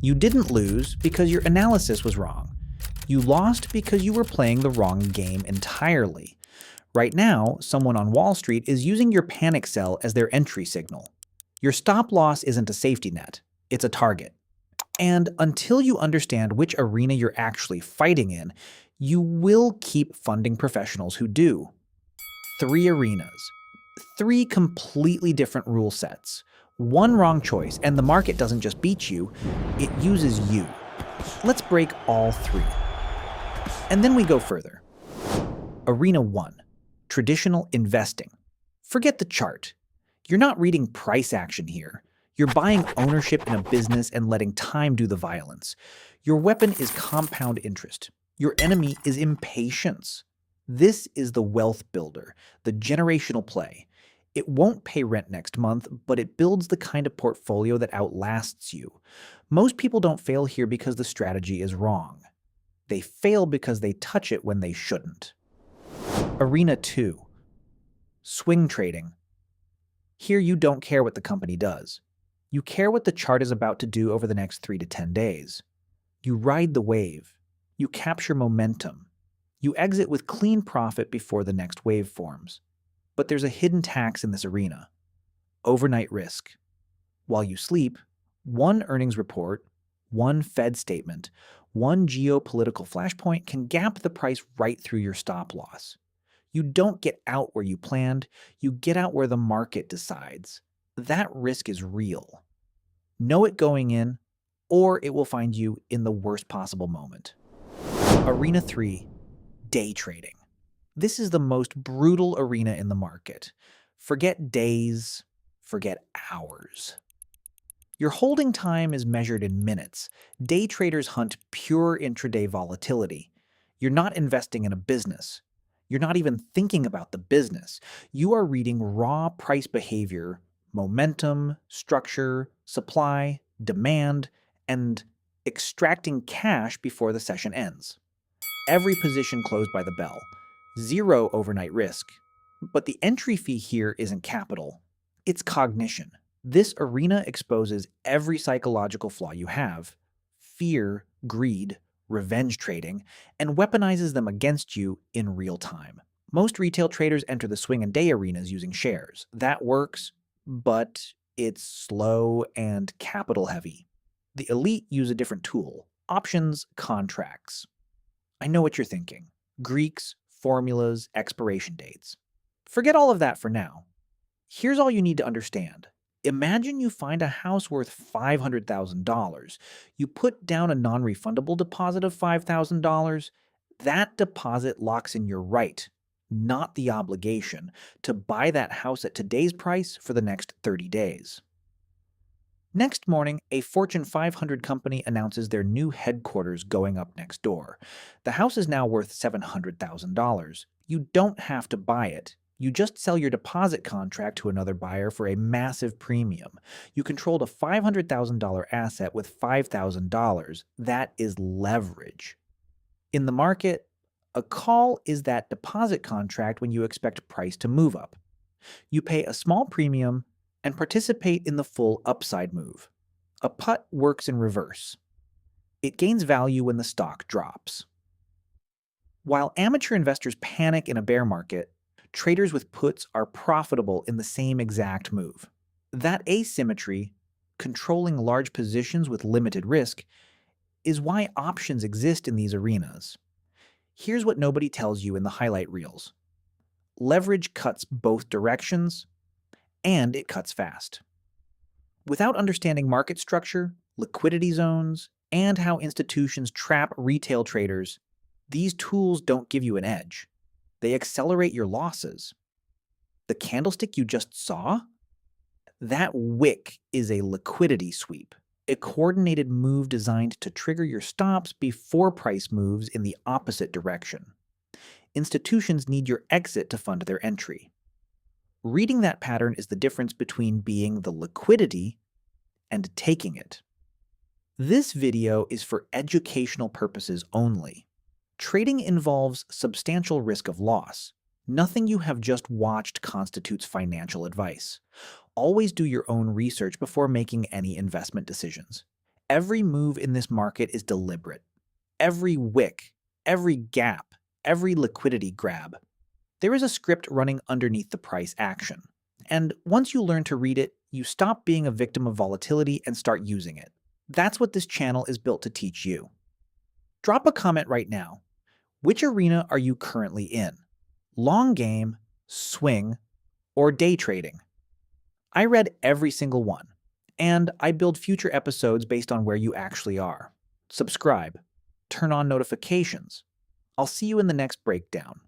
You didn't lose because your analysis was wrong. You lost because you were playing the wrong game entirely. Right now, someone on Wall Street is using your panic sell as their entry signal. Your stop loss isn't a safety net, it's a target. And until you understand which arena you're actually fighting in, you will keep funding professionals who do. 3 arenas. 3 completely different rule sets. One wrong choice, and the market doesn't just beat you, it uses you. Let's break all 3. And then we go further. Arena 1. Traditional investing. Forget the chart. You're not reading price action here. You're buying ownership in a business and letting time do the violence. Your weapon is compound interest. Your enemy is impatience. This is the wealth builder, the generational play. It won't pay rent next month, but it builds the kind of portfolio that outlasts you. Most people don't fail here because the strategy is wrong. They fail because they touch it when they shouldn't. Arena 2. Swing trading. Here you don't care what the company does. You care what the chart is about to do over the next 3 to 10 days. You ride the wave. You capture momentum. You exit with clean profit before the next wave forms. But there's a hidden tax in this arena. Overnight risk. While you sleep, one earnings report, one Fed statement, one geopolitical flashpoint can gap the price right through your stop loss. You don't get out where you planned, you get out where the market decides. That risk is real. Know it going in, or it will find you in the worst possible moment. Arena 3. Day trading. This is the most brutal arena in the market. Forget days, forget hours. Your holding time is measured in minutes. Day traders hunt pure intraday volatility. You're not investing in a business. You're not even thinking about the business. You are reading raw price behavior, momentum, structure, supply, demand, and extracting cash before the session ends. Every position closed by the bell. 0 overnight risk. But the entry fee here isn't capital. It's cognition. This arena exposes every psychological flaw you have: fear, greed, revenge trading, and weaponizes them against you in real time. Most retail traders enter the swing and day arenas using shares. That works, but it's slow and capital heavy. The elite use a different tool: options contracts. I know what you're thinking. Greeks, formulas, expiration dates. Forget all of that for now. Here's all you need to understand. Imagine you find a house worth $500,000. You put down a non-refundable deposit of $5,000. That deposit locks in your right, not the obligation, to buy that house at today's price for the next 30 days. Next morning, a Fortune 500 company announces their new headquarters going up next door. The house is now worth $700,000. You don't have to buy it. You just sell your deposit contract to another buyer for a massive premium. You controlled a $500,000 asset with $5,000. That is leverage. In the market, a call is that deposit contract when you expect price to move up. You pay a small premium and participate in the full upside move. A put works in reverse. It gains value when the stock drops. While amateur investors panic in a bear market, traders with puts are profitable in the same exact move. That asymmetry, controlling large positions with limited risk, is why options exist in these arenas. Here's what nobody tells you in the highlight reels. Leverage cuts both directions, and it cuts fast. Without understanding market structure, liquidity zones, and how institutions trap retail traders, these tools don't give you an edge. They accelerate your losses. The candlestick you just saw? That wick is a liquidity sweep, a coordinated move designed to trigger your stops before price moves in the opposite direction. Institutions need your exit to fund their entry. Reading that pattern is the difference between being the liquidity and taking it. This video is for educational purposes only. Trading involves substantial risk of loss. Nothing you have just watched constitutes financial advice. Always do your own research before making any investment decisions. Every move in this market is deliberate. Every wick, every gap, every liquidity grab. There is a script running underneath the price action. And once you learn to read it, you stop being a victim of volatility and start using it. That's what this channel is built to teach you. Drop a comment right now. Which arena are you currently in? Long game, swing, or day trading? I read every single one, and I build future episodes based on where you actually are. Subscribe. Turn on notifications. I'll see you in the next breakdown.